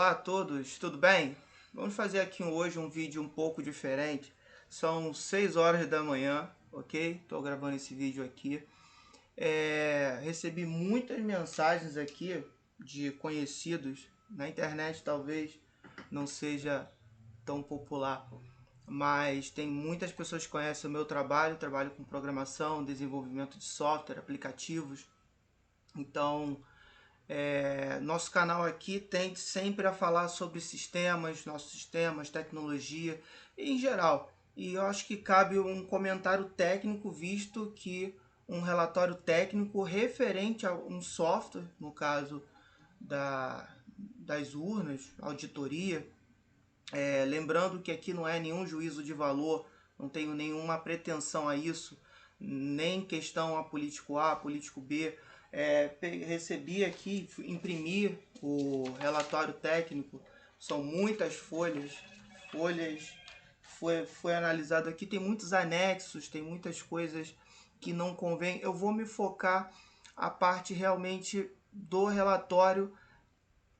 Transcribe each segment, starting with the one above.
Olá a todos, tudo bem? Vamos fazer aqui hoje um vídeo um pouco diferente. São 6 horas da manhã, ok? Estou gravando esse vídeo aqui. Recebi muitas mensagens aqui de conhecidos. Na internet talvez não seja tão popular, mas tem muitas pessoas que conhecem o meu trabalho. Trabalho com programação, desenvolvimento de software, aplicativos. Então, nosso canal aqui tende sempre a falar sobre sistemas, nossos sistemas, tecnologia em geral. E eu acho que cabe um comentário técnico, visto que um relatório técnico referente a um software, no caso das urnas, auditoria. Lembrando que aqui não é nenhum juízo de valor, não tenho nenhuma pretensão a isso, nem questão a político A, político B. Recebi aqui, imprimi o relatório técnico, são muitas folhas, foi analisado aqui, tem muitos anexos, tem muitas coisas que não convém. Eu vou me focar a parte realmente do relatório,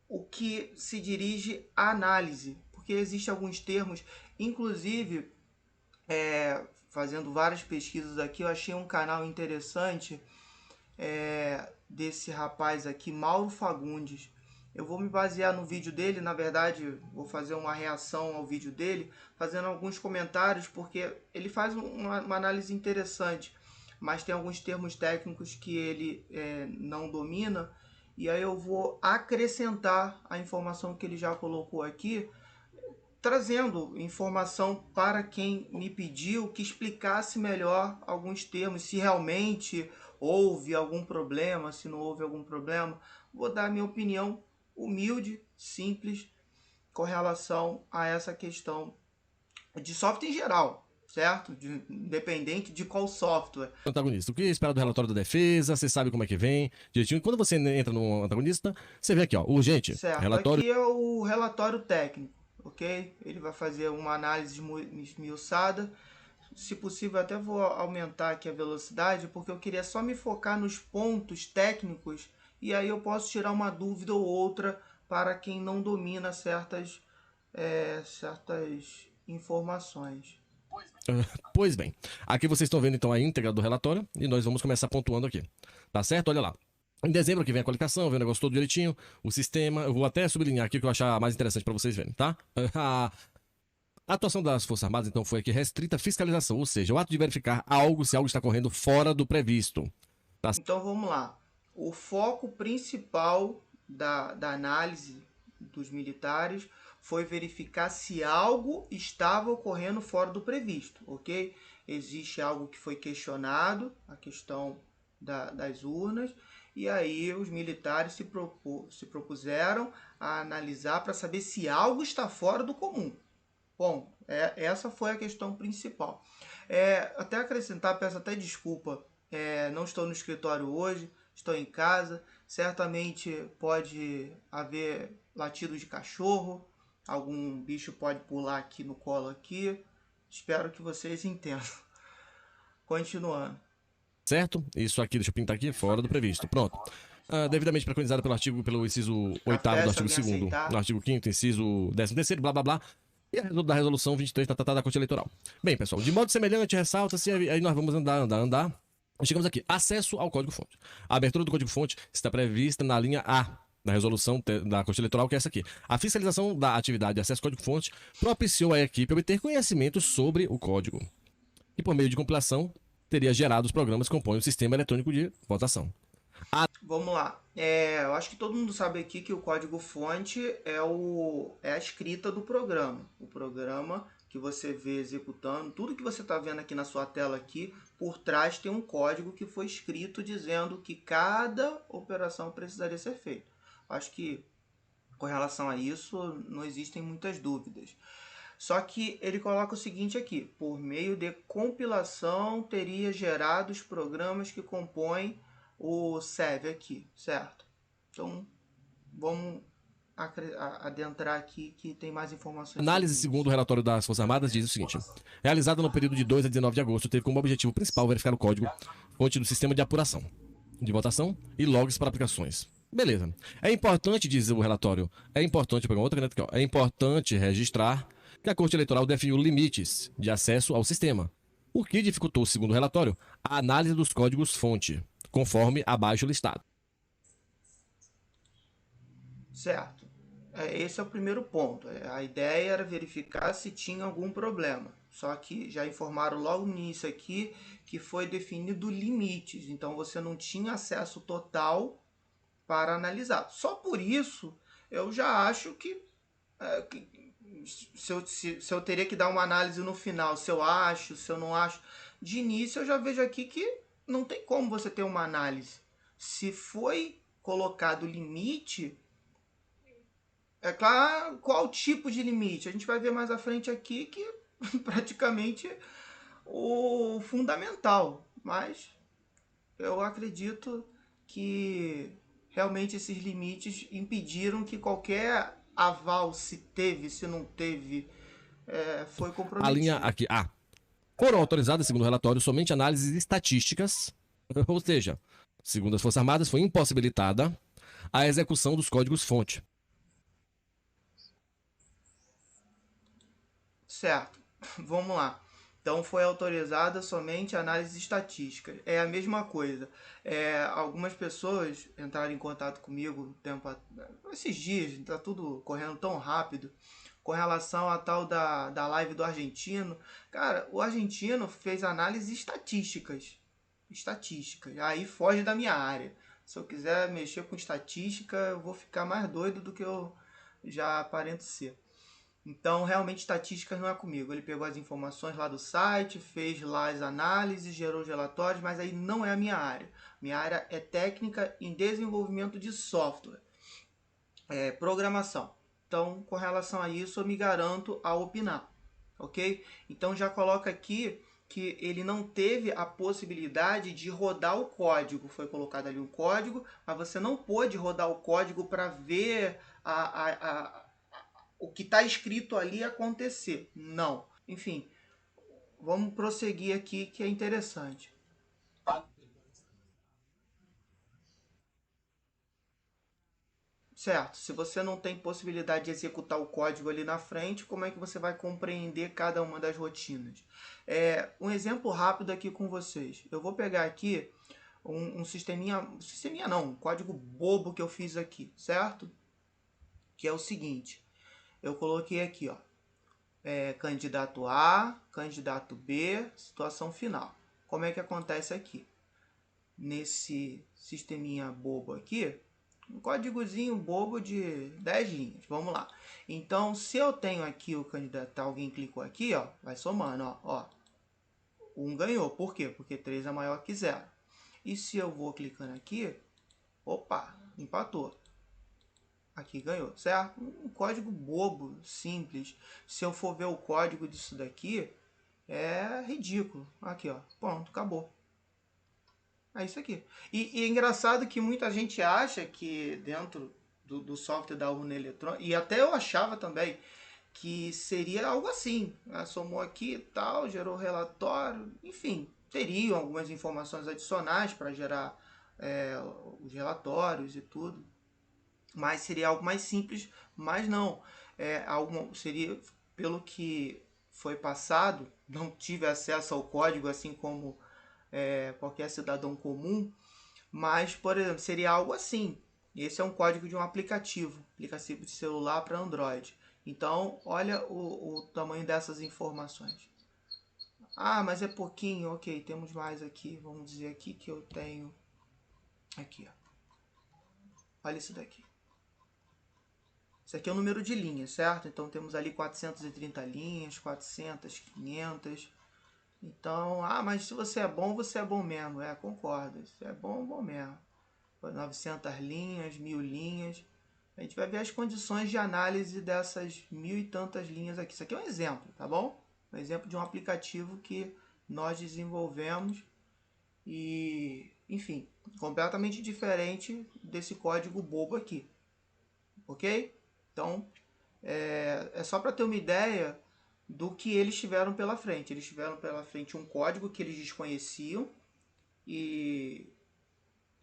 o que se dirige à análise, porque existem alguns termos, inclusive, fazendo várias pesquisas aqui, eu achei um canal interessante, desse rapaz aqui, Mauro Fagundes. Eu vou me basear no vídeo dele, na verdade vou fazer uma reação ao vídeo dele, fazendo alguns comentários, porque ele faz uma análise interessante, mas tem alguns termos técnicos que ele não domina, e aí eu vou acrescentar a informação que ele já colocou aqui, trazendo informação para quem me pediu que explicasse melhor alguns termos, se realmente houve algum problema, se não houve algum problema. Vou dar a minha opinião humilde, simples, com relação a essa questão de software em geral, certo? Independente de qual software. Antagonista. O que espera do relatório da defesa, você sabe como é que vem, direitinho. Quando você entra no antagonista, você vê aqui, ó, urgente, certo. relatório... Aqui é o relatório técnico, ok? Ele vai fazer uma análise esmiuçada. Se possível, até vou aumentar aqui a velocidade, porque eu queria só me focar nos pontos técnicos, e aí eu posso tirar uma dúvida ou outra para quem não domina certas informações. Pois bem, aqui vocês estão vendo então a íntegra do relatório, e nós vamos começar pontuando aqui, tá certo? Olha lá. Em dezembro que vem a qualificação, vem o negócio todo direitinho, o sistema, eu vou até sublinhar aqui o que eu achar mais interessante para vocês verem, tá? A atuação das Forças Armadas, então, foi aqui restrita à fiscalização, ou seja, o ato de verificar algo, se algo está correndo fora do previsto. Tá? Então, vamos lá. O foco principal da análise dos militares foi verificar se algo estava ocorrendo fora do previsto, ok? Existe algo que foi questionado, a questão das urnas, e aí os militares se propuseram a analisar para saber se algo está fora do comum. Bom, essa foi a questão principal. Até acrescentar, peço até desculpa, não estou no escritório hoje, estou em casa. Certamente pode haver latidos de cachorro, algum bicho pode pular aqui no colo aqui. Espero que vocês entendam. Continuando. Certo? Isso aqui, deixa eu pintar aqui, fora do previsto. Pronto. Devidamente preconizado pelo inciso 8º do artigo 2º, no artigo 5º, inciso 13º, blá blá blá, e da resolução 23 da Corte Eleitoral. Bem, pessoal, de modo semelhante, ressalta-se, aí nós vamos andar. Chegamos aqui, acesso ao código-fonte. A abertura do código-fonte está prevista na linha A da resolução da Corte Eleitoral, que é essa aqui. A fiscalização da atividade de acesso ao código-fonte propiciou à equipe obter conhecimento sobre o código, e por meio de compilação teria gerado os programas que compõem o sistema eletrônico de votação. Vamos lá. Eu acho que todo mundo sabe aqui que o código-fonte é a escrita do programa. O programa que você vê executando, tudo que você está vendo aqui na sua tela aqui, por trás tem um código que foi escrito dizendo que cada operação precisaria ser feita. Acho que com relação a isso não existem muitas dúvidas. Só que ele coloca o seguinte aqui: por meio de compilação teria gerado os programas que compõem o SEV aqui, certo? Então, vamos adentrar aqui que tem mais informações. Análise segundo o relatório das Forças Armadas diz o seguinte: realizada no período de 2 a 19 de agosto, teve como objetivo principal verificar o código fonte do sistema de apuração de votação e logs para aplicações Beleza. É importante, diz o relatório, é importante, pegar outra caneta aqui, ó. É importante registrar que a Corte Eleitoral definiu limites de acesso ao sistema, o que dificultou, segundo o relatório, a análise dos códigos-fonte, conforme abaixo listado. Certo. Esse é o primeiro ponto. A ideia era verificar se tinha algum problema. Só que já informaram logo nisso aqui que foi definido limites. Então você não tinha acesso total para analisar. Só por isso eu já acho que, se eu teria que dar uma análise no final, se eu acho, se eu não acho. De início eu já vejo aqui que não tem como você ter uma análise. Se foi colocado limite, é claro, qual tipo de limite? A gente vai ver mais à frente aqui que praticamente o fundamental. Mas eu acredito que realmente esses limites impediram que qualquer aval, se teve, se não teve, foi A linha comprometido. aqui, A. Foram autorizadas, segundo o relatório, somente análises estatísticas, ou seja, segundo as Forças Armadas, foi impossibilitada a execução dos códigos-fonte. Certo, vamos lá. Então foi autorizada somente a análise estatística. É a mesma coisa. Algumas pessoas entraram em contato comigo esses dias, está tudo correndo tão rápido, com relação a tal da live do argentino. Cara, o argentino fez análises estatísticas. Estatísticas. Aí foge da minha área. Se eu quiser mexer com estatística, eu vou ficar mais doido do que eu já aparento ser. Então, realmente, estatísticas não é comigo. Ele pegou as informações lá do site, fez lá as análises, gerou os relatórios, mas aí não é a minha área. Minha área é técnica em desenvolvimento de software, programação. Então, com relação a isso, eu me garanto a opinar, ok? Então, já coloca aqui que ele não teve a possibilidade de rodar o código. Foi colocado ali um código, mas você não pôde rodar o código para ver o que está escrito ali acontecer. Não. Enfim, vamos prosseguir aqui que é interessante. Certo, se você não tem possibilidade de executar o código ali na frente, como é que você vai compreender cada uma das rotinas? Um exemplo rápido aqui com vocês. Eu vou pegar aqui um sisteminha não, um código bobo que eu fiz aqui, certo? Que é o seguinte, eu coloquei aqui, ó, candidato A, candidato B, situação final. Como é que acontece aqui? Nesse sisteminha bobo aqui, um códigozinho bobo de 10 linhas. Vamos lá. Então, se eu tenho aqui o candidato, alguém clicou aqui, ó, vai somando, ó. 1 ganhou. Por quê? Porque 3 é maior que 0. E se eu vou clicando aqui, opa, empatou. Aqui ganhou, certo? Um código bobo, simples. Se eu for ver o código disso daqui, é ridículo. Aqui, ó. Pronto, acabou. É isso aqui. E é engraçado que muita gente acha que dentro do software da urna eletrônica, e até eu achava também, que seria algo assim. Somou aqui e tal, gerou relatório, enfim, teriam algumas informações adicionais para gerar os relatórios e tudo. Mas seria algo mais simples, mas não. Seria, pelo que foi passado, não tive acesso ao código, assim como qualquer cidadão comum, mas, por exemplo, seria algo assim. Esse é um código de um aplicativo de celular para Android. Então, olha o tamanho dessas informações. Ah, mas é pouquinho, ok, temos mais aqui. Vamos dizer aqui que eu tenho. Aqui, ó. Olha isso daqui. Isso aqui é o número de linhas, certo? Então temos ali 430 linhas, 400, 500. Então, mas se você é bom mesmo. Concordo. Se é bom, bom mesmo. 900 linhas, 1000 linhas. A gente vai ver as condições de análise dessas 1000 e tantas linhas aqui. Isso aqui é um exemplo, tá bom? Um exemplo de um aplicativo que nós desenvolvemos e, enfim, completamente diferente desse código bobo aqui, ok? Então, é só para ter uma ideia do que eles tiveram pela frente. Eles tiveram pela frente um código que eles desconheciam e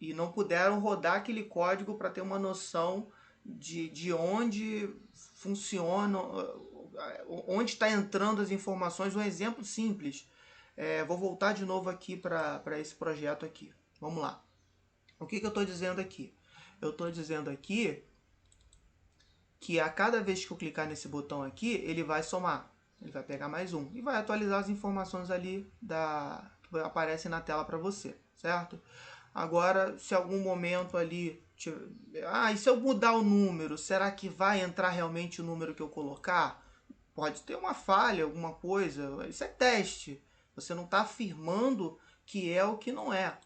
e não puderam rodar aquele código para ter uma noção de onde funciona, onde está entrando as informações. Um exemplo simples. Vou voltar de novo aqui para esse projeto aqui. Vamos lá. O que eu estou dizendo aqui? Eu estou dizendo aqui que a cada vez que eu clicar nesse botão aqui, ele vai somar. Ele vai pegar mais um e vai atualizar as informações ali que aparecem na tela para você, certo? Agora, se algum momento ali... e se eu mudar o número, será que vai entrar realmente o número que eu colocar? Pode ter uma falha, alguma coisa. Isso é teste. Você não está afirmando que é o que não é.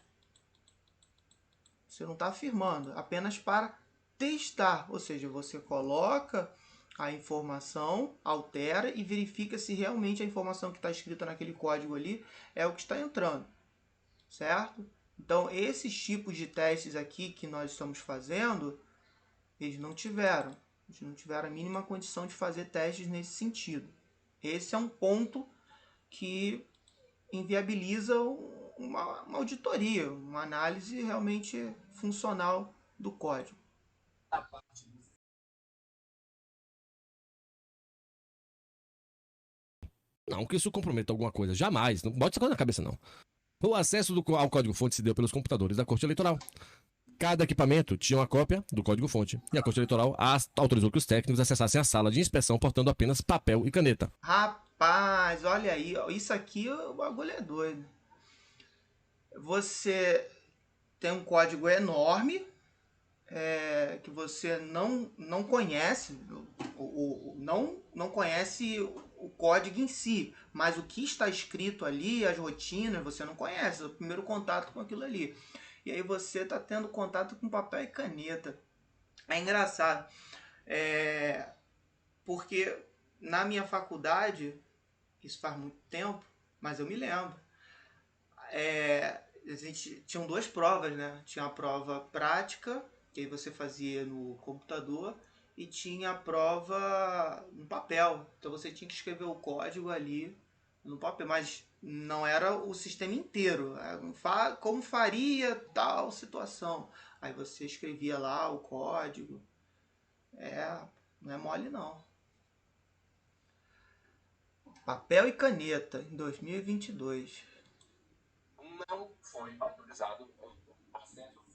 Você não está afirmando, apenas para testar. Ou seja, você coloca a informação, altera e verifica se realmente a informação que está escrita naquele código ali é o que está entrando. Certo? Então, esses tipos de testes aqui que nós estamos fazendo, eles não tiveram. Eles não tiveram a mínima condição de fazer testes nesse sentido. Esse é um ponto que inviabiliza uma auditoria, uma análise realmente funcional do código. Não que isso comprometa alguma coisa, jamais. Não bote essa coisa na cabeça, não. O acesso ao código-fonte se deu pelos computadores da Corte Eleitoral. Cada equipamento tinha uma cópia do código-fonte e a Corte Eleitoral autorizou que os técnicos acessassem a sala de inspeção portando apenas papel e caneta. Rapaz, olha aí, isso aqui o bagulho é doido. Você tem um código enorme que você não conhece, não conhece o código em si, mas o que está escrito ali, as rotinas, você não conhece, é o primeiro contato com aquilo ali. E aí você está tendo contato com papel e caneta. É engraçado, porque na minha faculdade, isso faz muito tempo, mas eu me lembro, a gente tinham duas provas, né? Tinha a prova prática, que aí você fazia no computador, e tinha a prova no papel. Então você tinha que escrever o código ali no papel, mas não era o sistema inteiro. Como faria tal situação? Aí você escrevia lá o código. Não é mole não. Papel e caneta em 2022. Não foi autorizado acesso.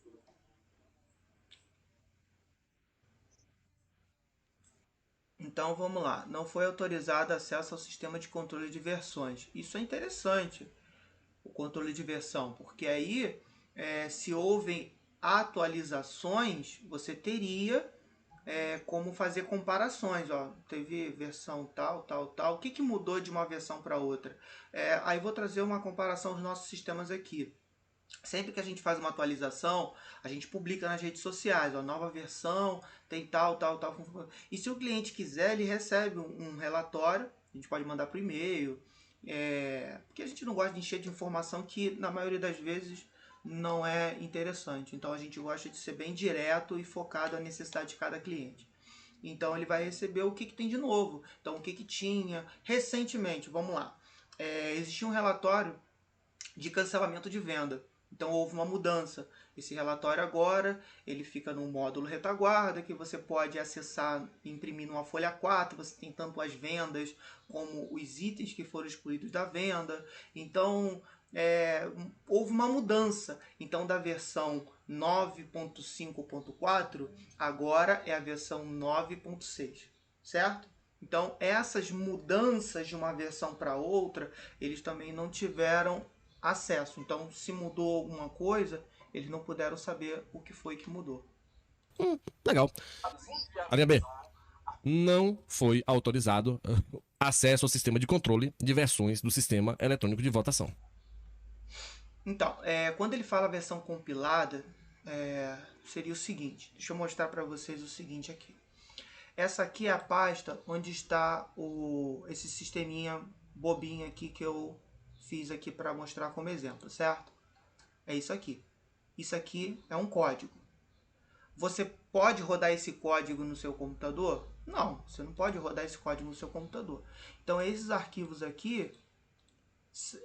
Então vamos lá, não foi autorizado acesso ao sistema de controle de versões. Isso é interessante, o controle de versão, porque aí se houve atualizações, você teria como fazer comparações. Teve versão tal, tal, tal, o que mudou de uma versão para outra? Aí vou trazer uma comparação dos nossos sistemas aqui. Sempre que a gente faz uma atualização, a gente publica nas redes sociais, nova versão, tem tal, tal, tal. E se o cliente quiser, ele recebe um relatório, a gente pode mandar por e-mail, porque a gente não gosta de encher de informação que, na maioria das vezes, não é interessante. Então a gente gosta de ser bem direto e focado na necessidade de cada cliente. Então ele vai receber o que tem de novo. Então o que tinha recentemente, vamos lá. Existia um relatório de cancelamento de venda. Então houve uma mudança. Esse relatório agora, ele fica no módulo retaguarda, que você pode acessar imprimindo uma folha 4, você tem tanto as vendas como os itens que foram excluídos da venda. Então houve uma mudança. Então da versão 9.5.4, agora é a versão 9.6, certo? Então essas mudanças de uma versão para outra, eles também não tiveram acesso. Então, se mudou alguma coisa, eles não puderam saber o que foi que mudou. Legal. A linha B. Não foi autorizado acesso ao sistema de controle de versões do sistema eletrônico de votação. Então, quando ele fala versão compilada, seria o seguinte. Deixa eu mostrar para vocês o seguinte aqui. Essa aqui é a pasta onde está esse sisteminha bobinho aqui que eu fiz aqui para mostrar como exemplo, certo? É isso aqui. Isso aqui é um código. Você pode rodar esse código no seu computador? Não, você não pode rodar esse código no seu computador. Então esses arquivos aqui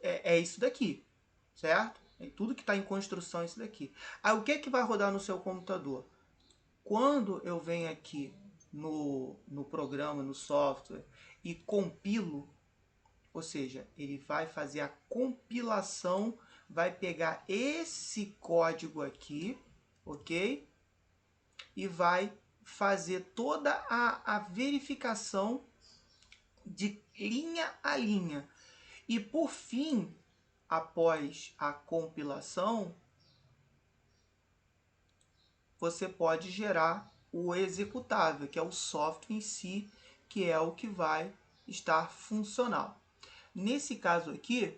é isso daqui, certo? Tudo que está em construção é isso daqui. Aí o que é que vai rodar no seu computador? Quando eu venho aqui no programa, no software, e compilo, ou seja, ele vai fazer a compilação, vai pegar esse código aqui, ok? E vai fazer toda a verificação de linha a linha. E por fim, após a compilação, você pode gerar o executável, que é o software em si, que é o que vai estar funcional. Nesse caso aqui,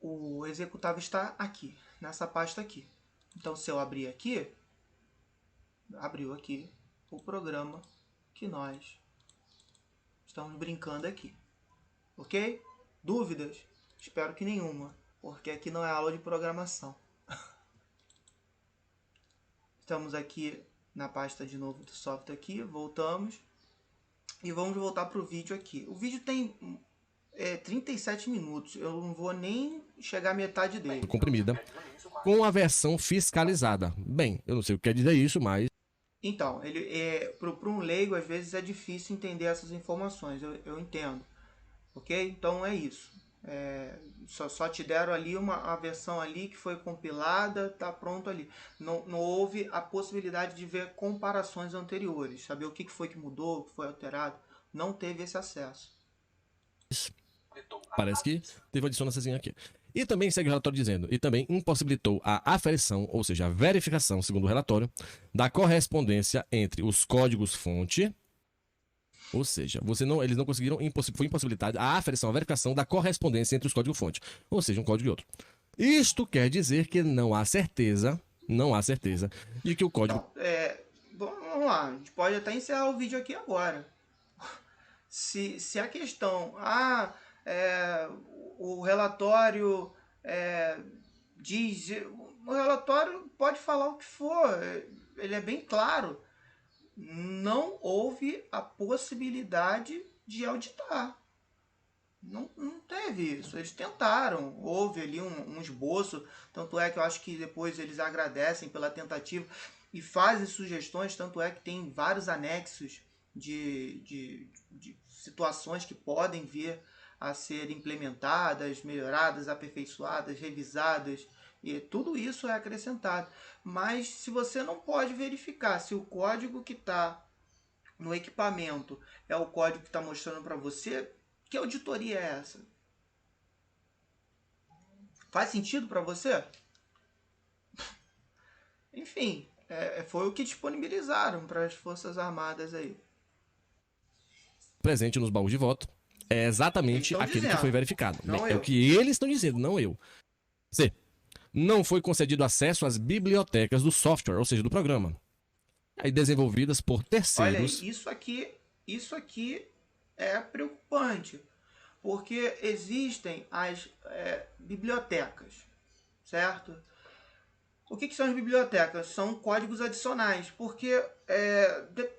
o executável está aqui, nessa pasta aqui. Então, se eu abrir aqui, abriu aqui o programa que nós estamos brincando aqui. Ok? Dúvidas? Espero que nenhuma, porque aqui não é aula de programação. Estamos aqui na pasta de novo do software aqui, voltamos e vamos voltar para o vídeo aqui. O vídeo tem 37 minutos, eu não vou nem chegar à metade dele. Comprimida, com a versão fiscalizada. Bem, eu não sei o que quer dizer isso, mas... Então, para um leigo, às vezes é difícil entender essas informações, eu entendo. Ok? Então é isso. Só te deram ali a versão ali que foi compilada, tá pronto ali. Não houve a possibilidade de ver comparações anteriores, saber o que foi que mudou, o que foi alterado. Não teve esse acesso. Parece que teve uma adicionaçãozinha aqui. E também segue o relatório dizendo, e também impossibilitou a aferição, ou seja, a verificação, segundo o relatório, da correspondência entre os códigos-fonte. Ou seja, eles não conseguiram, foi impossibilitada a aferição, a verificação da correspondência entre os códigos-fonte. Ou seja, um código e outro. Isto quer dizer que não há certeza de que o código... Então, vamos lá, a gente pode até encerrar o vídeo aqui agora. Se a questão, o relatório diz... O relatório pode falar o que for, ele é bem claro. Não houve a possibilidade de auditar. Não teve isso. Eles tentaram. Houve ali um esboço. Tanto é que eu acho que depois eles agradecem pela tentativa e fazem sugestões. Tanto é que tem vários anexos de situações que podem vir a ser implementadas, melhoradas, aperfeiçoadas, revisadas. E tudo isso é acrescentado. Mas se você não pode verificar se o código que está no equipamento é o código que está mostrando para você, que auditoria é essa? Faz sentido para você? Enfim, foi o que disponibilizaram para as Forças Armadas aí. Presente nos baús de voto é exatamente aquele que foi verificado. É o que eles estão dizendo, não eu. C. Não foi concedido acesso às bibliotecas do software, ou seja, do programa, aí desenvolvidas por terceiros. Olha, isso aqui é preocupante, porque existem as bibliotecas, certo? O que são as bibliotecas? São códigos adicionais, porque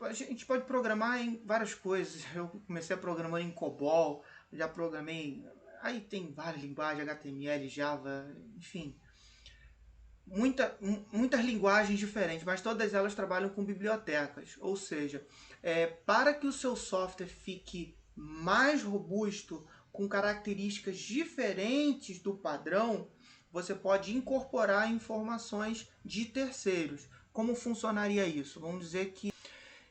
a gente pode programar em várias coisas. Eu comecei a programar em COBOL, já programei... Aí tem várias linguagens, HTML, Java, enfim... Muitas linguagens diferentes, mas todas elas trabalham com bibliotecas. Ou seja, para que o seu software fique mais robusto, com características diferentes do padrão, você pode incorporar informações de terceiros. Como funcionaria isso? Vamos dizer que...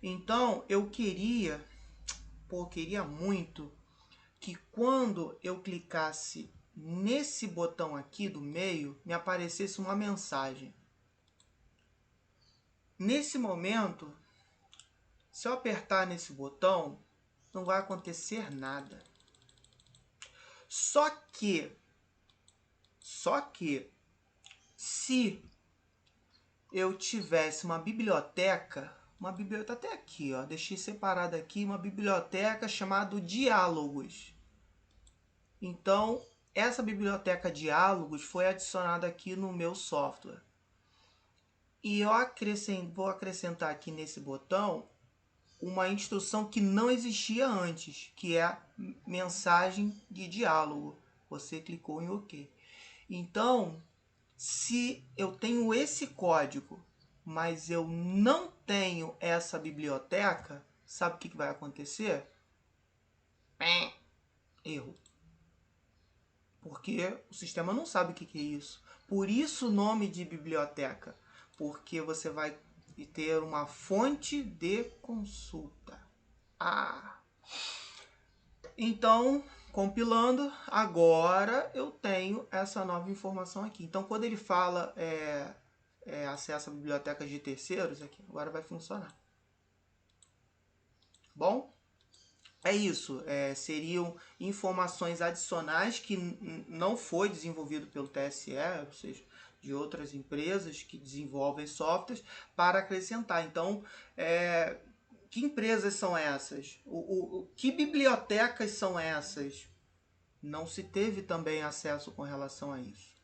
Então, eu queria muito que quando eu clicasse nesse botão aqui do meio, me aparecesse uma mensagem. Nesse momento, se eu apertar nesse botão, não vai acontecer nada. Só que, se eu tivesse uma biblioteca até aqui, ó, deixei separado aqui, uma biblioteca chamada Diálogos. Então, essa biblioteca Diálogos foi adicionada aqui no meu software. E eu vou acrescentar aqui nesse botão uma instrução que não existia antes, que é a mensagem de diálogo. Você clicou em OK. Então, se eu tenho esse código, mas eu não tenho essa biblioteca, sabe o que vai acontecer? Erro. Porque o sistema não sabe o que é isso. Por isso o nome de biblioteca. Porque você vai ter uma fonte de consulta. Então, compilando, agora eu tenho essa nova informação aqui. Então, quando ele fala acesso a bibliotecas de terceiros, aqui agora vai funcionar. Bom, é isso. Seriam informações adicionais que não foi desenvolvido pelo TSE, ou seja, de outras empresas que desenvolvem softwares para acrescentar. Então, que empresas são essas? Que bibliotecas são essas? Não se teve também acesso com relação a isso.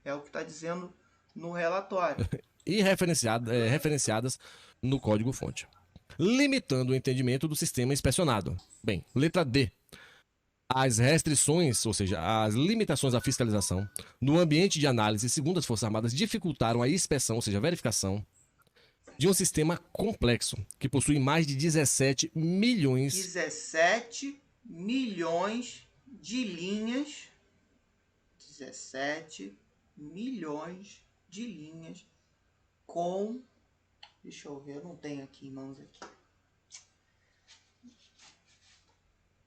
É o que está dizendo no relatório. E referenciadas no código-fonte, limitando o entendimento do sistema inspecionado. Bem, letra D. As restrições, ou seja, as limitações à fiscalização no ambiente de análise segundo as Forças Armadas dificultaram a inspeção, ou seja, a verificação de um sistema complexo que possui mais de 17 milhões... 17 milhões de linhas. 17 milhões de linhas com... Deixa eu ver, eu não tenho aqui em mãos aqui.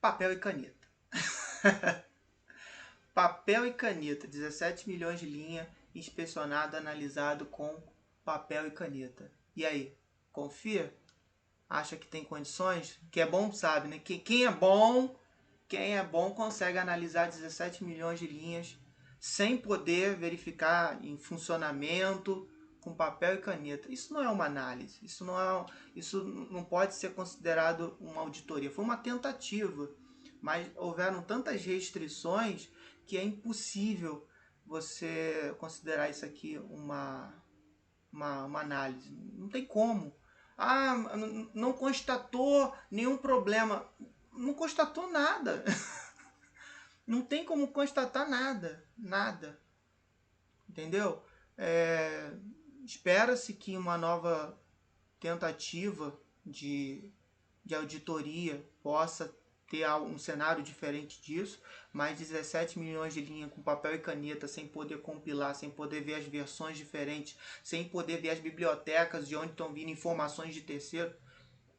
Papel e caneta. Papel e caneta. 17 milhões de linhas inspecionado, analisado com papel e caneta. E aí, confia? Acha que tem condições? Que é bom, sabe, né? Quem é bom consegue analisar 17 milhões de linhas sem poder verificar em funcionamento com papel e caneta. Isso não é uma análise. Isso não pode ser considerado uma auditoria. Foi uma tentativa, mas houveram tantas restrições que é impossível você considerar isso aqui uma análise. Não tem como. Não constatou nenhum problema. Não constatou nada. Não tem como constatar nada. Nada. Entendeu? Espera-se que uma nova tentativa de auditoria possa ter um cenário diferente disso, mas 17 milhões de linhas com papel e caneta, sem poder compilar, sem poder ver as versões diferentes, sem poder ver as bibliotecas de onde estão vindo informações de terceiro,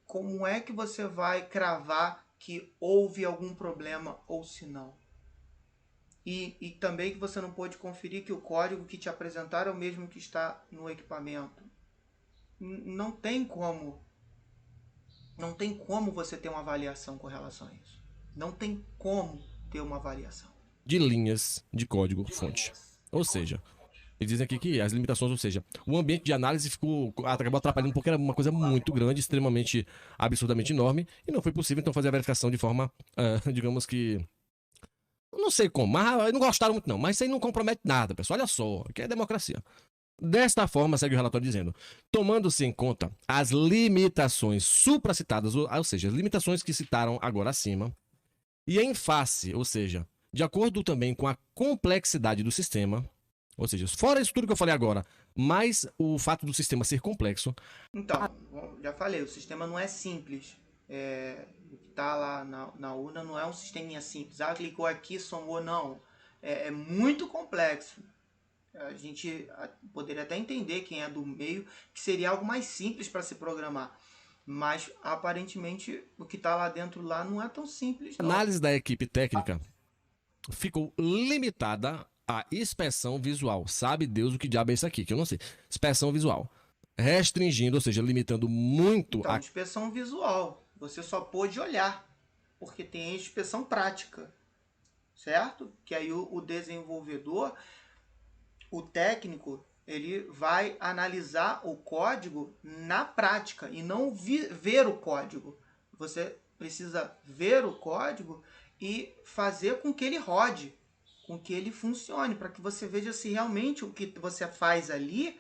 como é que você vai cravar que houve algum problema ou se não? E também que você não pode conferir que o código que te apresentaram é o mesmo que está no equipamento. Não tem como você ter uma avaliação com relação a isso. Não tem como ter uma avaliação. De linhas de código-fonte. Ou seja, eles dizem aqui que as limitações, ou seja, o ambiente de análise acabou atrapalhando porque era uma coisa muito grande, extremamente, absurdamente enorme, e não foi possível então fazer a verificação de forma, digamos que... Não sei como, mas não gostaram muito não, mas isso aí não compromete nada, pessoal, olha só, que é democracia. Desta forma, segue o relatório dizendo, tomando-se em conta as limitações supracitadas, ou seja, as limitações que citaram agora acima, e em face, ou seja, de acordo também com a complexidade do sistema, ou seja, fora isso tudo que eu falei agora, mais o fato do sistema ser complexo... Então, já falei, o sistema não é simples. O que está lá na urna não é um sisteminha simples. Clicou aqui, somou, não. É muito complexo. A gente poderia até entender, quem é do meio, que seria algo mais simples para se programar. Mas, aparentemente, o que está lá dentro não é tão simples. Não. A análise da equipe técnica ficou limitada à inspeção visual. Sabe Deus o que diabo é isso aqui, que eu não sei. Inspeção visual. Restringindo, ou seja, limitando muito a... inspeção visual. Você só pôde olhar, porque tem a inspeção prática. Certo? Que aí o desenvolvedor... O técnico, ele vai analisar o código na prática e não ver o código. Você precisa ver o código e fazer com que ele rode, com que ele funcione, para que você veja se realmente o que você faz ali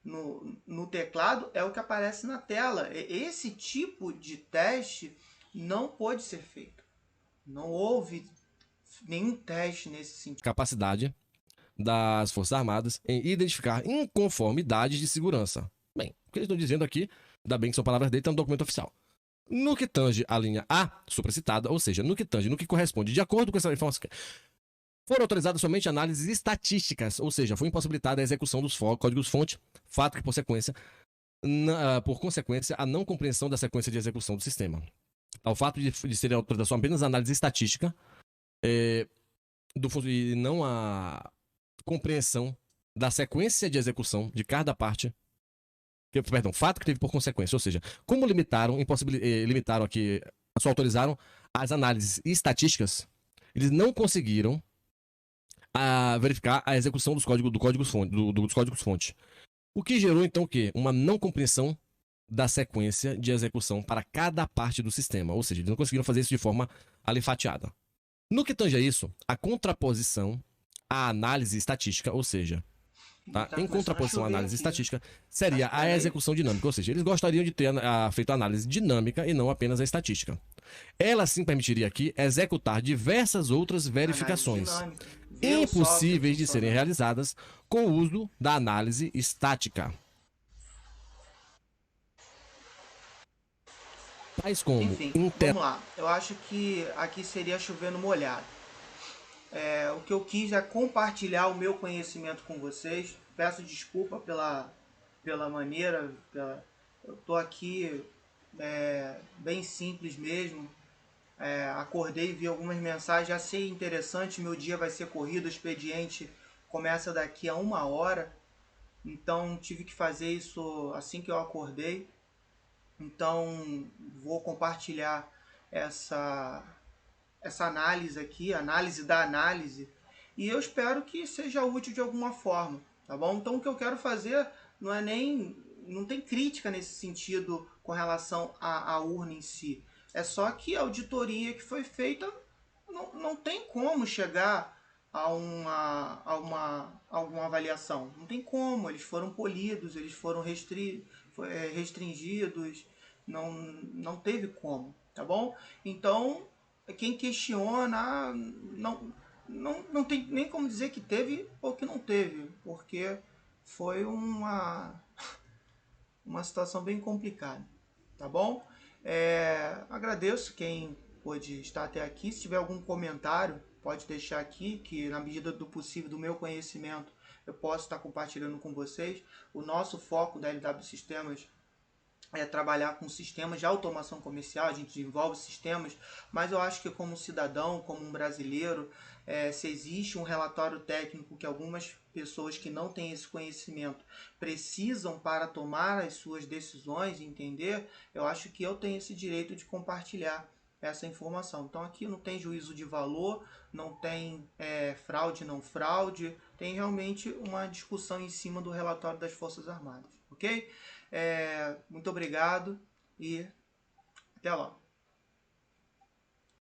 no teclado é o que aparece na tela. Esse tipo de teste não pode ser feito. Não houve nenhum teste nesse sentido. Capacidade das Forças Armadas em identificar inconformidades de segurança. Bem, o que eles estão dizendo aqui, ainda bem que são palavras dele, está no documento oficial. No que tange a linha A, supracitada, ou seja, no que corresponde, de acordo com essa informação, foram autorizadas somente análises estatísticas, ou seja, foi impossibilitada a execução dos códigos-fonte, fato que, por consequência, a não compreensão da sequência de execução do sistema. Ao fato de serem autorizadas apenas análise estatística, e não a compreensão da sequência de execução de cada parte, fato que teve por consequência, ou seja, como limitaram aqui, só autorizaram as análises estatísticas, eles não conseguiram verificar a execução dos códigos-fonte. O que gerou, então, o quê? Uma não compreensão da sequência de execução para cada parte do sistema. Ou seja, eles não conseguiram fazer isso de forma alifateada. No que tange a isso, a contraposição à análise estatística, ou seja, em contraposição à análise estatística, seria a execução dinâmica. Ou seja, eles gostariam de ter feito a análise dinâmica e não apenas a estatística. Ela sim permitiria aqui executar diversas outras verificações impossíveis de serem realizadas com o uso da análise estática. Tais como... Enfim, vamos lá. Eu acho que aqui seria chovendo molhado. O que eu quis é compartilhar o meu conhecimento com vocês. Peço desculpa pela maneira. Eu estou aqui bem simples mesmo. Acordei e vi algumas mensagens. Já sei interessante, meu dia vai ser corrido, o expediente começa daqui a 1 hora. Então tive que fazer isso assim que eu acordei. Então vou compartilhar essa análise aqui, análise da análise, e eu espero que seja útil de alguma forma, tá bom? Então o que eu quero fazer não tem crítica nesse sentido com relação à urna em si, é só que a auditoria que foi feita não tem como chegar a alguma avaliação, não tem como, eles foram polidos, eles foram restringidos, não teve como, tá bom? Então, quem questiona, não tem nem como dizer que teve ou que não teve, porque foi uma situação bem complicada, tá bom? Agradeço quem pôde estar até aqui. Se tiver algum comentário, pode deixar aqui, que na medida do possível, do meu conhecimento, eu posso estar compartilhando com vocês. O nosso foco da LW Sistemas é trabalhar com sistemas de automação comercial, a gente desenvolve sistemas, mas eu acho que como cidadão, como um brasileiro, se existe um relatório técnico que algumas pessoas que não têm esse conhecimento precisam para tomar as suas decisões, entender, eu acho que eu tenho esse direito de compartilhar essa informação. Então aqui não tem juízo de valor, não tem fraude, não fraude, tem realmente uma discussão em cima do relatório das Forças Armadas, ok? Muito obrigado e até lá.